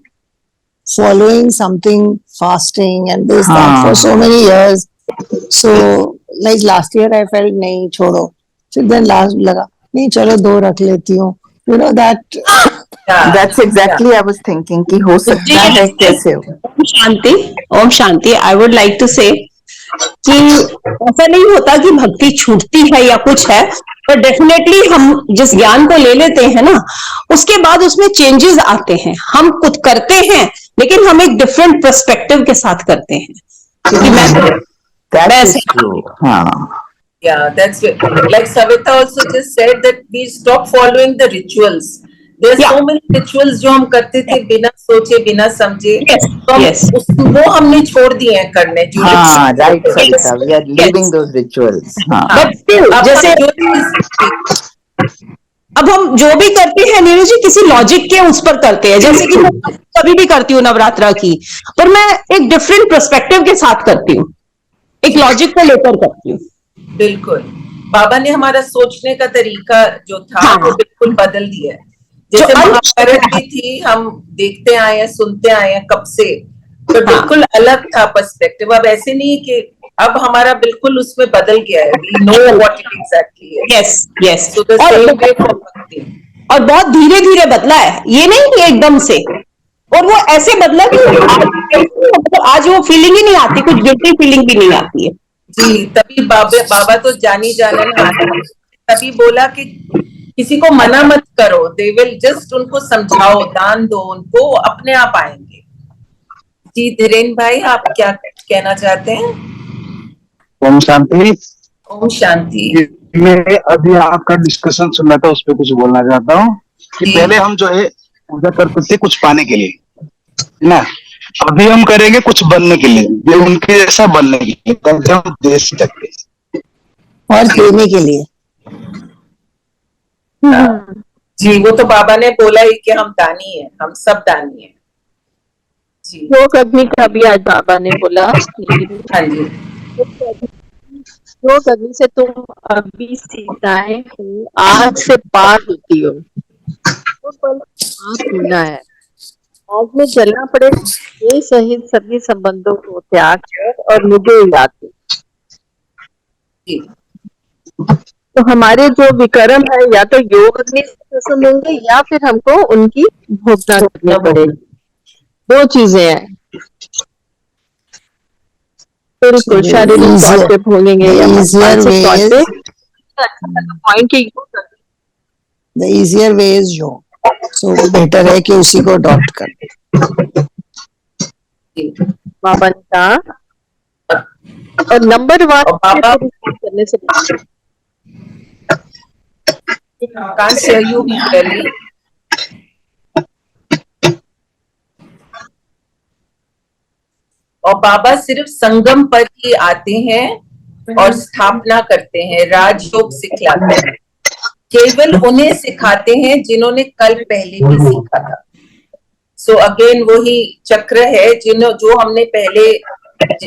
following something, fasting and this that for so many years. So like last year I felt नहीं छोड़ो, फिर then last लगा नहीं चलो 2 रख लेती हूँ, you know that that's exactly I was thinking कि हो सकता है कैसे हो। Om Shanti. I would like to से कि ऐसा नहीं होता कि भक्ति छूटती है या कुछ है, पर डेफिनेटली हम जिस ज्ञान को ले लेते हैं ना, उसके बाद उसमें चेंजेस आते हैं। हम कुछ करते हैं लेकिन हम एक डिफरेंट पर्सपेक्टिव के साथ करते हैं, क्योंकि That is true. yeah, that's it. Like Savita also just said that we stop following the rituals. There's so many rituals जो हम करते थे बिना सोचे बिना समझे, तो वो हमने छोड़ दिए हैं करने। हाँ, right, Savita. We are leaving those rituals. हाँ. But still, जैसे अब हम जो भी करते हैं नीरू जी, किसी लॉजिक के उस पर करते हैं। जैसे कि मैं कभी भी करती हूँ नवरात्रा की, पर मैं एक डिफरेंट पर्सपेक्टिव के साथ करती हूँ, एक लॉजिक को लेकर करती हूँ। बिल्कुल, बाबा ने हमारा सोचने का तरीका जो था वो बिल्कुल बदल दिया है। जैसे महाभारत भी थी, हम देखते आए हैं, सुनते आए हैं कब से, तो बिल्कुल अलग था पर्सपेक्टिव। अब ऐसे नहीं कि अब हमारा बिल्कुल उसमें बदल गया है। We know what it exactly is. Yes. So the same way for bhakti. और बहुत धीरे धीरे बदला है, ये नहीं कि एकदम से। और वो ऐसे बदला कि मतलब आज वो फीलिंग ही नहीं आती, कुछ गिल्टी फीलिंग भी नहीं आती है। जी, तभी बाबा तो जानी जाने तभी बोला कि किसी को मना मत करो, दे विल जस्ट, उनको समझाओ, दान दो, उनको अपने आप आएंगे। जी धीरेन भाई, आप क्या कहना चाहते हैं? ओम शांति। ओम शांति। मैं अभी आपका डिस्कशन सुन रहा था, उस पर कुछ बोलना चाहता हूँ कि पहले हम जो है पूजा करते थे कुछ पाने के लिए, ना, अभी हम करेंगे कुछ बनने के लिए, ये उनके जैसा बनने के लिए, तब हम दे सकते और देने के लिए। जी, वो तो बाबा ने बोला ही कि हम दानी है, हम सब दानी है। जी, योग अग्नि का भी आज बाबा ने बोला। हाँ जी, योग अग्नि से तुम अभी सीताएं हो, आज से पार होती हो, तो पल आप होना है। आज में चलना पड़े, ये सहित सभी संबंधों को त्याग कर और मुझे याद दो। तो हमारे जो विक्रम है, या तो योग अग्नि से प्रसन्न होंगे या फिर हमको उनकी भोगना करनी पड़ेगी। 2 चीजें हैं। बिल्कुल, शारीरिक तौर पे भोगेंगे या मानसिक तौर पे। पॉइंट की The easier way is योग, so बेटर है कि उसी को अडॉप्ट कर। बाबा ने कहा, और नंबर 1 करने से can't hear you clearly. और बाबा सिर्फ संगम पर ही आते हैं और स्थापना करते हैं, राजयोग सिखलाते हैं, केवल उन्हें सिखाते हैं जिन्होंने कल पहले भी सीखा था। सो अगेन वही चक्र है, जो हमने पहले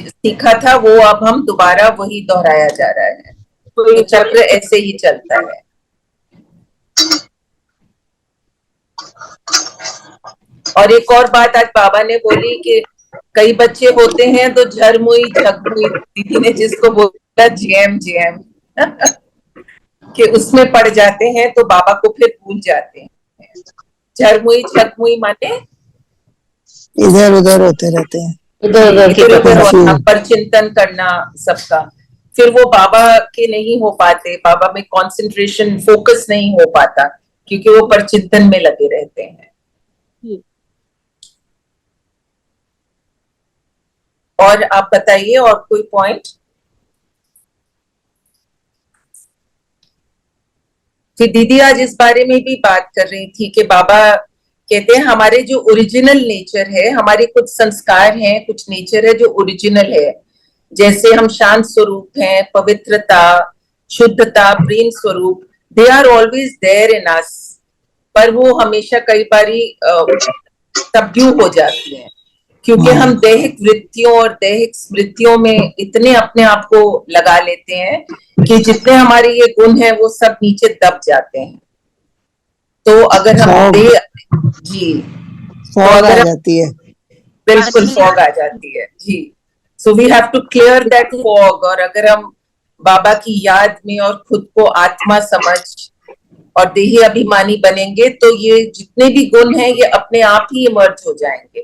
सीखा था, वो अब हम दोबारा वही दोहराया जा रहा है। तो चक्र ऐसे ही चलता है। और एक और बात आज बाबा ने बोली कि कई बच्चे होते हैं तो झरमुई झकमुई, दीदी ने जिसको बोला जेम जेम कि उसमें पड़ जाते हैं तो बाबा को फिर भूल जाते हैं। झरमुई झकमुई माने इधर उधर होते रहते हैं, इधर उधर होना, पर चिंतन करना सबका, फिर वो बाबा के नहीं हो पाते, बाबा में कंसंट्रेशन फोकस नहीं हो पाता क्योंकि वो पर चिंतन में लगे रहते हैं। और आप बताइए और कोई पॉइंट? फिर दीदी आज इस बारे में भी बात कर रही थी कि बाबा कहते हैं हमारे जो ओरिजिनल नेचर है, हमारे कुछ संस्कार हैं, कुछ नेचर है जो ओरिजिनल है, जैसे हम शांत स्वरूप हैं, पवित्रता, शुद्धता, प्रेम स्वरूप, they are always there in us, पर वो हमेशा कई बारी तब्दील हो जाती हैं क्योंकि हम दैहिक वृत्तियों और दैहिक स्मृतियों में इतने अपने आप को लगा लेते हैं कि जितने हमारे ये गुण हैं वो सब नीचे दब जाते हैं। तो अगर हम जी फॉग आ जाती है, बिल्कुल फॉग आ जाती है जी। So we have to clear that fog. और अगर हम बाबा की याद में और खुद को आत्मा समझ और देही अभिमानी बनेंगे तो ये जितने भी गुण हैं ये अपने आप ही इमर्ज हो जाएंगे,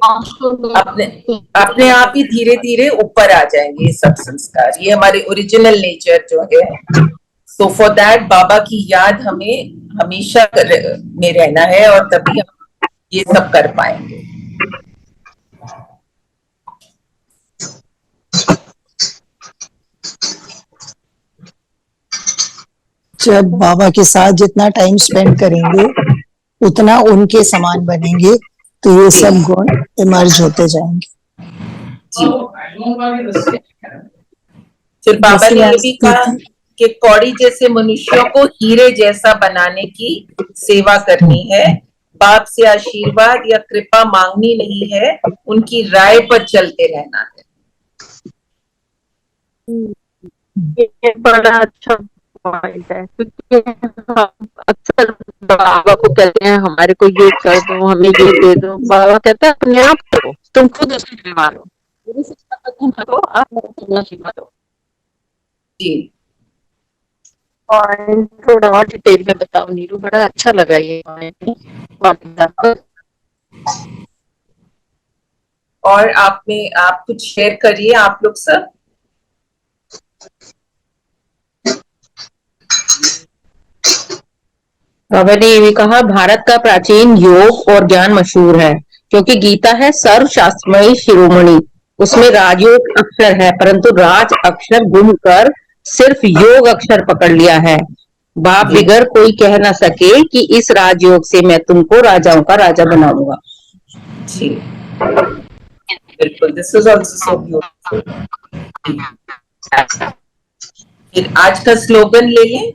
अपने आप ही धीरे धीरे ऊपर आ जाएंगे ये सब संस्कार, ये हमारे ओरिजिनल नेचर जो है। सो फॉर दैट बाबा की याद हमें हमेशा में रहना है और तभी हम ये सब कर पाएंगे। जब बाबा के साथ जितना टाइम स्पेंड करेंगे उतना उनके समान बनेंगे तो ये सब गुण इमर्ज होते जाएंगे। फिर बाबा ने ये भी कहा कि कौड़ी जैसे मनुष्यों को हीरे जैसा बनाने की सेवा करनी है, बाप से आशीर्वाद या कृपा मांगनी नहीं है, उनकी राय पर चलते रहना है। ये बड़ा अच्छा पॉइंट है क्योंकि हम अक्सर बाबा को कहते हैं हमारे को ये कर दो, हमें ये दे दो। बाबा कहते हैं अपने आप करो, तुम खुद उसकी जिम्मेदार हो, मेरी शिक्षा करो, आप करना सीखा दो जी। और थोड़ा और डिटेल में बताओ नीरू, बड़ा अच्छा लगा ये पॉइंट। और आप कुछ शेयर करिए आप लोग सब। बाबा ने ये भी कहा भारत का प्राचीन योग और ज्ञान मशहूर है क्योंकि गीता है सर्वशास्त्रमयी शिरोमणि, उसमें राजयोग अक्षर है परंतु राज अक्षर गुम कर सिर्फ योग अक्षर पकड़ लिया है। बाप बिगर कोई कह ना सके कि इस राजयोग से मैं तुमको राजाओं का राजा बनाऊंगा। जी बिल्कुल, this is also so beautiful. फिर आज का स्लोगन ले लें,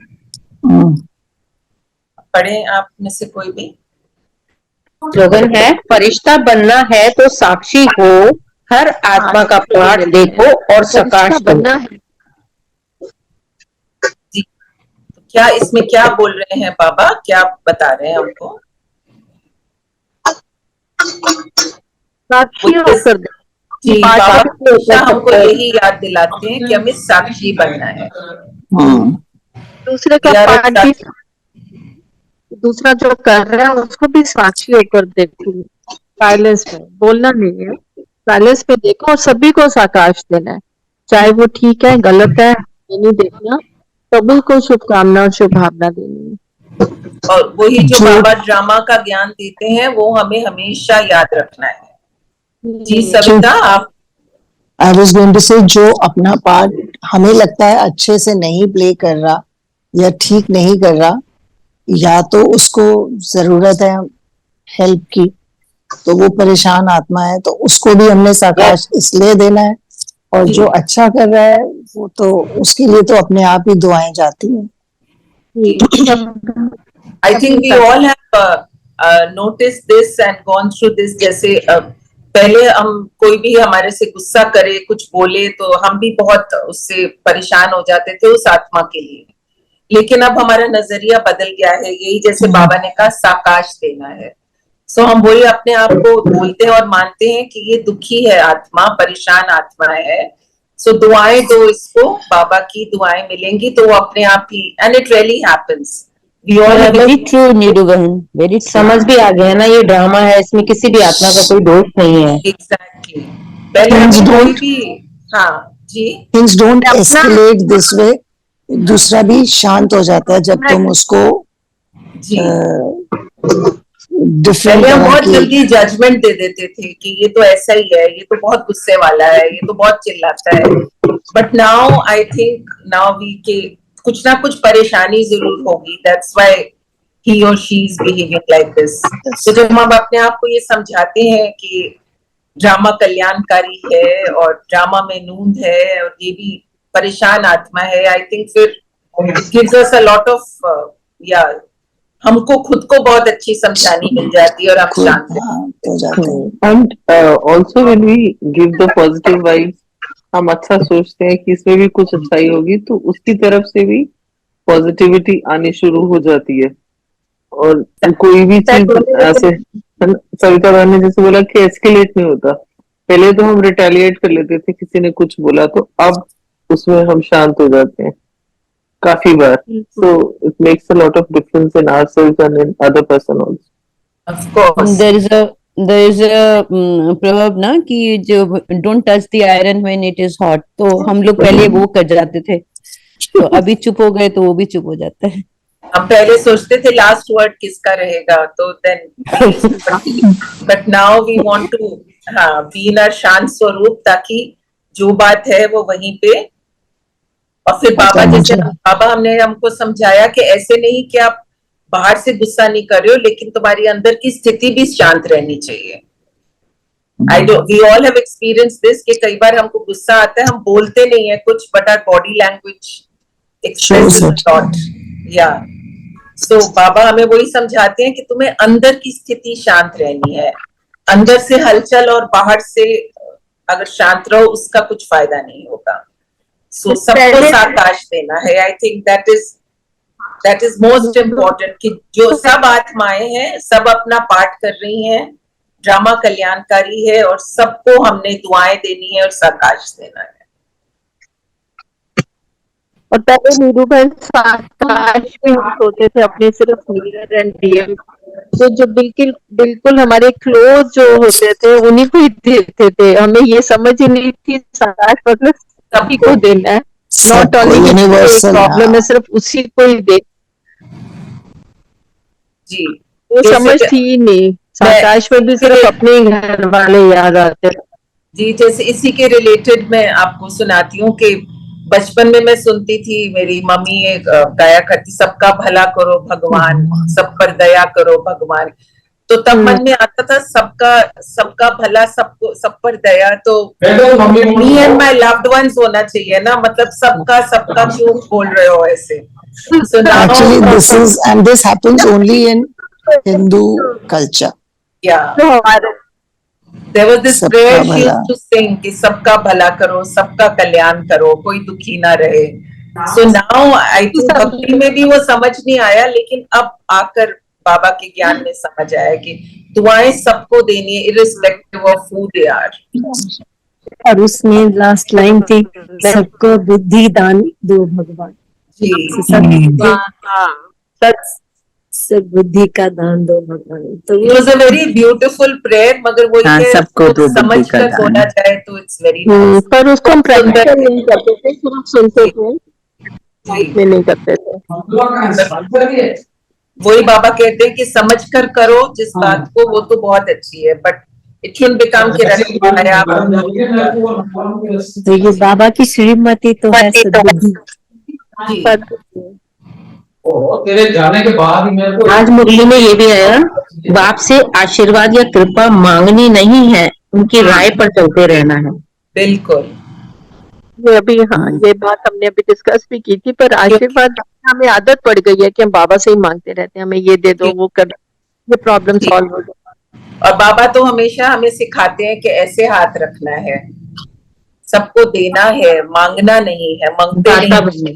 पढ़े आप में से कोई भी। स्लोगन है फरिश्ता बनना है तो साक्षी हो, हर आत्मा का पाठ देखो और सकाश बनना है। जी, तो क्या इसमें क्या बोल रहे हैं बाबा, क्या बता रहे हैं हमको? साक्षी होकर जी, बाबा हमेशा हमको यही याद दिलाते हैं कि हमें साक्षी बनना है। दूसरे का पाठ भी, दूसरा जो कर रहा है उसको भी साक्षी होकर देखो, साइलेंस में बोलना नहीं है, साइलेंस में देखो और सभी को साकाश देना है, चाहे वो ठीक है गलत है ये नहीं देखना, सभी को शुभकामना और शुभ भावना देनी है। और वही जो बाबा ड्रामा का ज्ञान देते हैं वो हमें हमेशा याद रखना है। जी सविता आप। आई वाज गोइंग टू से जो अपना पार्ट हमें लगता है अच्छे से नहीं प्ले कर रहा या ठीक नहीं कर रहा, या तो उसको जरूरत है हेल्प की, तो वो परेशान आत्मा है तो उसको भी हमने साकाश इसलिए देना है, और जो अच्छा कर रहा है वो तो उसके लिए तो अपने आप ही दुआएं जाती हैं। I think we all have noticed this and gone through this. जैसे पहले हम कोई भी हमारे से गुस्सा करे, कुछ बोले तो हम भी बहुत उससे परेशान हो जाते थे उस आत्मा के लिए, लेकिन अब हमारा नजरिया बदल गया है। यही जैसे बाबा ने कहा साकाश देना है। सो हम वही अपने आप को बोलते हैं और मानते हैं कि ये दुखी है आत्मा, परेशान आत्मा है। सो दुआएं दो इसको, बाबा की दुआएं मिलेंगी तो वो अपने आप ही, and it really happens. Very true Nidu बहन, वेरी समझ भी आ गया ना, ये ड्रामा है, इसमें किसी भी आत्मा का कोई दोष नहीं है। एग्जैक्टली। पहले Things हमें कोई don't- भी, हाँ जी, Things don't escalate this way. दूसरा भी शांत हो जाता है जब तुम उसको जी। डिफरेंट पहले हम तरह बहुत की जल्दी जजमेंट दे देते थे कि ये तो ऐसा ही है, ये तो बहुत गुस्से वाला है, ये तो बहुत चिल्लाता है। But now I think now we के कुछ ना कुछ परेशानी जरूर होगी, दैट्स व्हाई ही और she is behaving like this. तो जब हम अपने आप को ये समझाते हैं कि ड्रामा कल्याणकारी है और ड्रामा में नूंद है और ये भी परेशान आत्मा है, आई थिंक फिर it gives us a lot of, या हमको खुद को बहुत अच्छी समझानी मिल जाती है और हम शांत हो जाते हैं। And also when we give the positive vibes, हम अच्छा सोचते हैं कि इसमें भी कुछ अच्छाई होगी, तो उसकी तरफ से भी पॉजिटिविटी आनी शुरू हो जाती है। और कोई भी चीज ऐसे, सविता बहन ने जैसे बोला कि एस्केलेट नहीं होता, पहले तो हम रिटेलिएट कर लेते थे, किसी ने कुछ बोला तो अब उसमें हम शांत हो जाते हैं काफी बार। So it makes a lot of difference in ourselves and in other person also. Of course there is a proverb ना कि जो don't touch the iron when it is hot, तो हम लोग पहले वो कर जाते थे, तो अभी चुप हो गए तो वो भी चुप हो जाता है। हम पहले सोचते थे लास्ट वर्ड किसका रहेगा, तो then but now we want to be in our शांत स्वरूप, ताकि जो बात है वो वहीं पे। और फिर बाबा जैसे बाबा हमने हमको समझाया कि ऐसे नहीं कि आप बाहर से गुस्सा नहीं कर रहे हो, लेकिन तुम्हारी अंदर की स्थिति भी शांत रहनी चाहिए। We all have experience this कि कई बार हमको गुस्सा आता है, हम बोलते नहीं है कुछ, but our body language expresses thought. या सो बाबा हमें वही समझाते हैं कि तुम्हें अंदर की स्थिति शांत रहनी है, अंदर से हलचल और बाहर से अगर शांत रहो उसका कुछ फायदा नहीं होगा। सो सबको साकाश देना है। I think that is most important कि जो सब आत्माएं हैं सब अपना पाठ कर रही हैं, ड्रामा कल्याणकारी है और सबको हमने दुआएं देनी है और साकाश देना है। और पहले नीरू बहन साकाश में हम सोते थे अपने सिर्फ मिरर एंड डीएम, तो जो बिल्कुल बिल्कुल हमारे क्लोज जो होते थे उन्हीं को ही देते थे। हमें ये समझ ही नहीं थी साकाश मतलब सभी को देना है, नॉट ओनली प्रॉब्लम है सिर्फ उसी को ही दे। जी वो समझ थी ही नहीं, साकाश में भी सिर्फ अपने घर वाले याद आते। जी जैसे इसी के रिलेटेड मैं आपको सुनाती हूँ कि बचपन में मैं सुनती थी, मेरी मम्मी गाया करती, सबका भला करो भगवान, सब पर दया करो भगवान। तो तब मन में आता था सबका भला, सबको सब पर दया, तो me and my loved ones होना चाहिए ना, मतलब सबका क्यों बोल रहे हो ऐसे। So now, actually this is, and this happens only in Hindu culture. yeah, there was this prayer she used to sing कि सबका भला करो, सबका कल्याण करो, कोई दुखी ना रहे। So now I think भक्ति में भी वो समझ नहीं आया, लेकिन अब आकर बाबा के ज्ञान में समझ आया कि दुआएं सबको देनी है irrespective of who they are। और उसमें लास्ट लाइन थी सबको बुद्धि दान दो भगवान। सब बुद्धि का दान दो भगवान। तो it was a very beautiful prayer, मगर वो सबको तो समझ कर बोला जाए तो it's very nice। पर उसको हम प्रैक्टिकल नहीं करते थे, सिर्फ सुनते थे, नहीं करते थे। वही बाबा कहते हैं कि समझ कर करो जिस बात को, वो तो बहुत अच्छी है, बट इट शुड बिकम कि तो ये बाबा की श्रीमती तो है सद्बुद्धि। तेरे जाने के बाद ही मेरे को आज मुरली में ये भी आया, बाप से आशीर्वाद या कृपा मांगनी नहीं है, उनकी राय पर चलते रहना है। बिल्कुल, ये अभी ये बात हमने अभी डिस्कस भी की थी, पर आशीर्वाद हमें आदत पड़ गई है कि हम बाबा से ही मांगते रहते हैं, हमें ये दे दो वो कर, ये प्रॉब्लम सॉल्व हो जाए। और बाबा तो हमेशा हमें सिखाते हैं कि ऐसे हाथ रखना है, सबको देना है, मांगना नहीं है, मंगते दाता नहीं। बनना, जी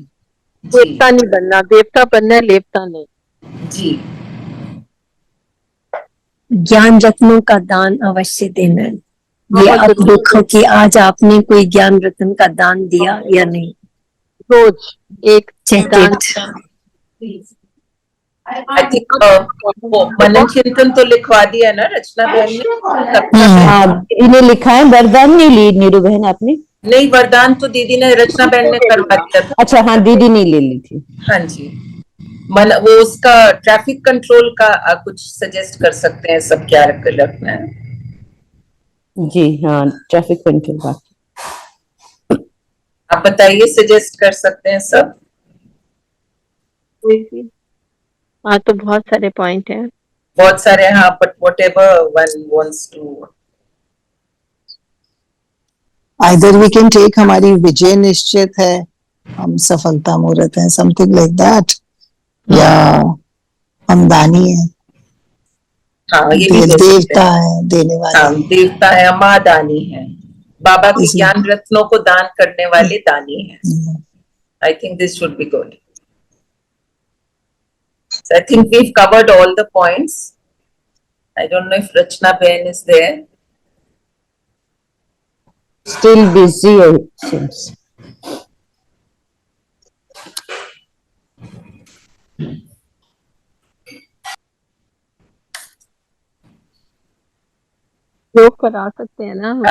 देवता नहीं बनना, देवता बनना है, लेवता नहीं। जी ज्ञान रत्नों का दान अवश्य देना है। ये बहुत अब जरूरी देखो कि आज आपने कोई ज्ञान रत्न का दान दिया या नहीं। रोज एक चेक दान। इट। आई थिंक वो मनन चिंतन तो लिखवा दिया ना रचना बहन ने, सबका हाँ, इन्हें लिखा है। वरदान नहीं ली नीरू बहन आपने? नहीं, वरदान तो दीदी ने, रचना बहन ने करवा दिया था। अच्छा, हाँ, दीदी ने ले ली थी। हाँ जी, वो उसका ट्रैफिक कंट्रोल का कुछ सजेस्ट कर सकते हैं, सब क्या रखना है। जी हाँ, ट्रैफिक कंट्रोल का। आप बताइए, सजेस्ट कर सकते हैं सब। हाँ, तो बहुत सारे पॉइंट हैं। बहुत सारे, हाँ, but whatever one wants to. Either we can take हमारी विजय निश्चित है, हम सफलता मूर्त हैं, समथिंग लाइक दैट, या हम दानी है, हाँ, ये भी हो सकते देवता हैं। है, देने वाले। हाँ, देवता है, माँ दानी है, बाबा के इसी- ज्ञान रत्नों को दान करने वाले दानी है। I think this should be good. So I think we've covered all the points. I don't know if Rachna Ben is there. Still busy, it seems. योग करा सकते हैं ना हम।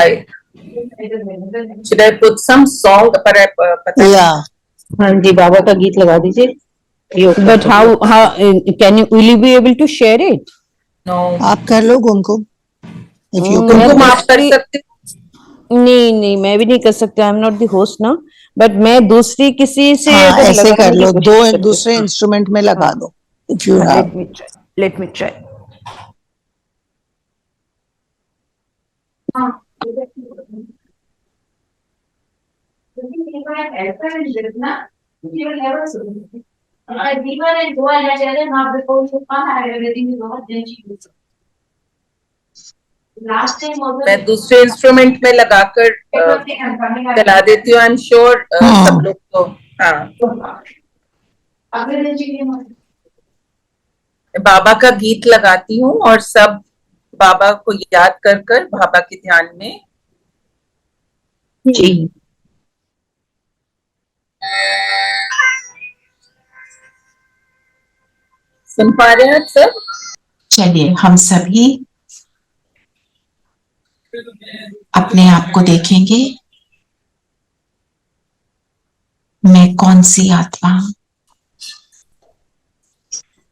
Should I put some song? पर पता नहीं। या हाँ जी, बाबा का गीत लगा दीजिए। But how can you, will you be able to share it? No. आप कर लो उनको, इफ यू मैं तुम आप कर दूसरी, सकते हो। नहीं नहीं, मैं भी नहीं कर सकती, I am not the host ना, बट मैं दूसरी किसी से हाँ अगर ऐसे कर लगाने की लो, कोशिश दो करती दूसरे हूँ। इंस्ट्रूमेंट में लगा हाँ, दो, इफ यू हाँ, हैव। Let me try. मैं दूसरे इंस्ट्रूमेंट में लगाकर चला देती हूँ। आई एम श्योर सब लोग तो, हाँ, बाबा का गीत लगाती हूँ और सब बाबा को याद कर कर बाबा के ध्यान में। जी सुन पा रहे हैं सब? चलिए हम सभी अपने आप को देखेंगे, मैं कौन सी आत्मा,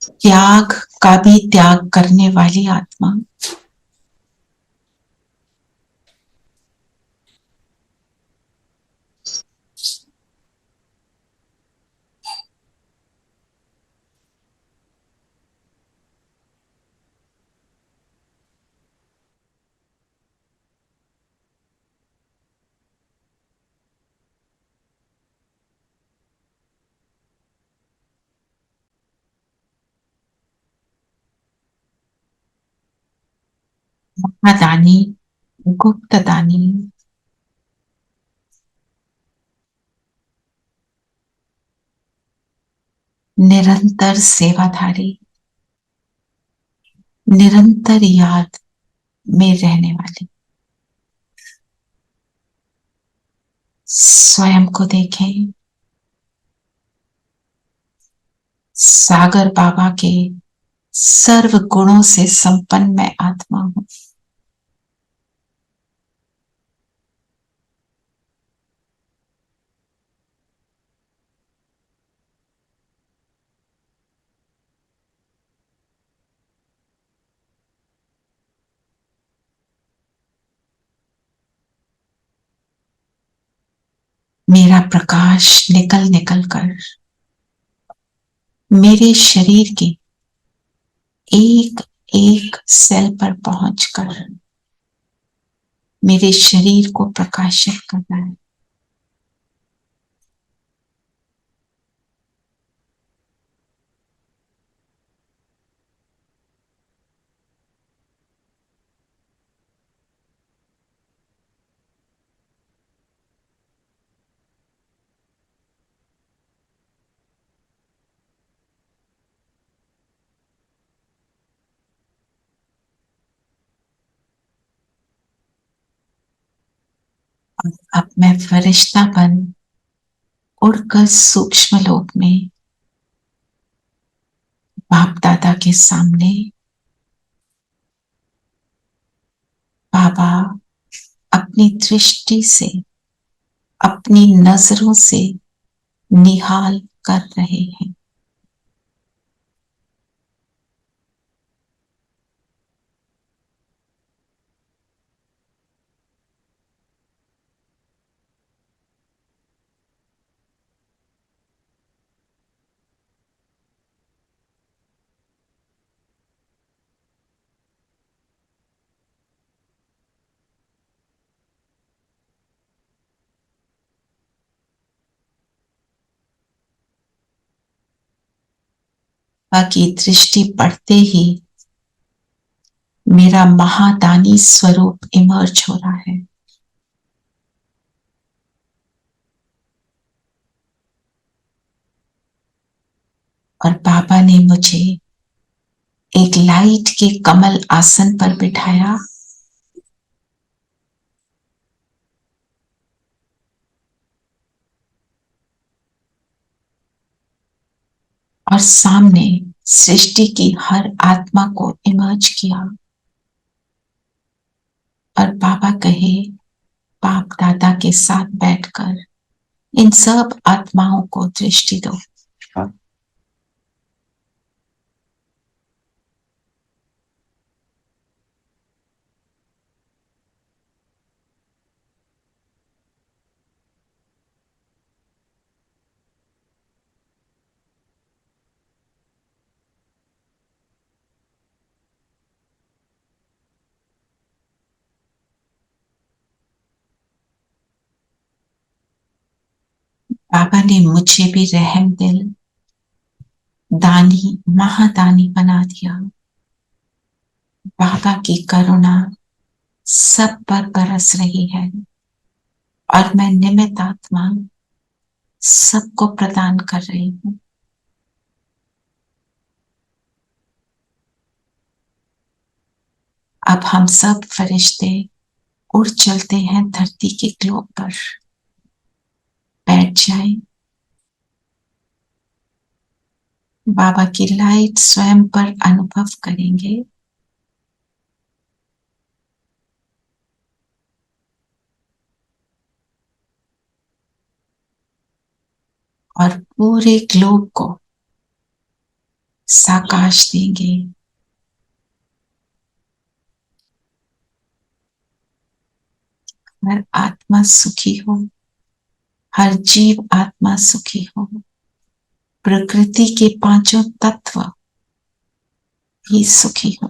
त्याग का भी त्याग करने वाली आत्मा, दानी, गुप्त दानी, निरंतर सेवाधारी, निरंतर याद में रहने वाली। स्वयं को देखें, सागर बाबा के सर्व गुणों से संपन्न मैं आत्मा हूं। मेरा प्रकाश निकल निकल कर मेरे शरीर के एक एक सेल पर पहुंचकर मेरे शरीर को प्रकाशित कर रहा है। अब मैं फरिश्ता बन उड़कर सूक्ष्म लोक में बाप दादा के सामने बाबा अपनी दृष्टि से, अपनी नजरों से निहाल कर रहे हैं। बाकी दृष्टि पड़ते ही मेरा महादानी स्वरूप इमर्ज हो रहा है। और बाबा ने मुझे एक लाइट के कमल आसन पर बिठाया और सामने सृष्टि की हर आत्मा को इमर्ज किया और बाबा कहे बाप दादा के साथ बैठकर इन सब आत्माओं को दृष्टि दो। बाबा ने मुझे भी रहम दिल, दानी, महादानी बना दिया। बाबा की करुणा सब पर बरस रही है और मैं निमित्त आत्मा सबको प्रदान कर रही हूँ। अब हम सब फरिश्ते उड़ चलते हैं धरती के ग्लोब पर। बैठ जाए, बाबा की लाइट स्वयं पर अनुभव करेंगे। और पूरे ग्लोब को साकाश देंगे। हर आत्मा सुखी हो, हर जीव आत्मा सुखी हो, प्रकृति के पांचों तत्व भी सुखी हो।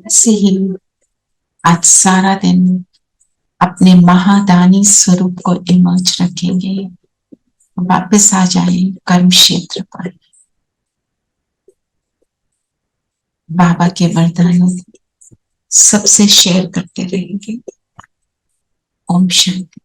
ऐसे ही आज सारा दिन अपने महादानी स्वरूप को इमर्ज रखेंगे, वापस आ जाए कर्म क्षेत्र पर, बाबा के वरदानों सबसे शेयर करते रहेंगे। ओम शांति।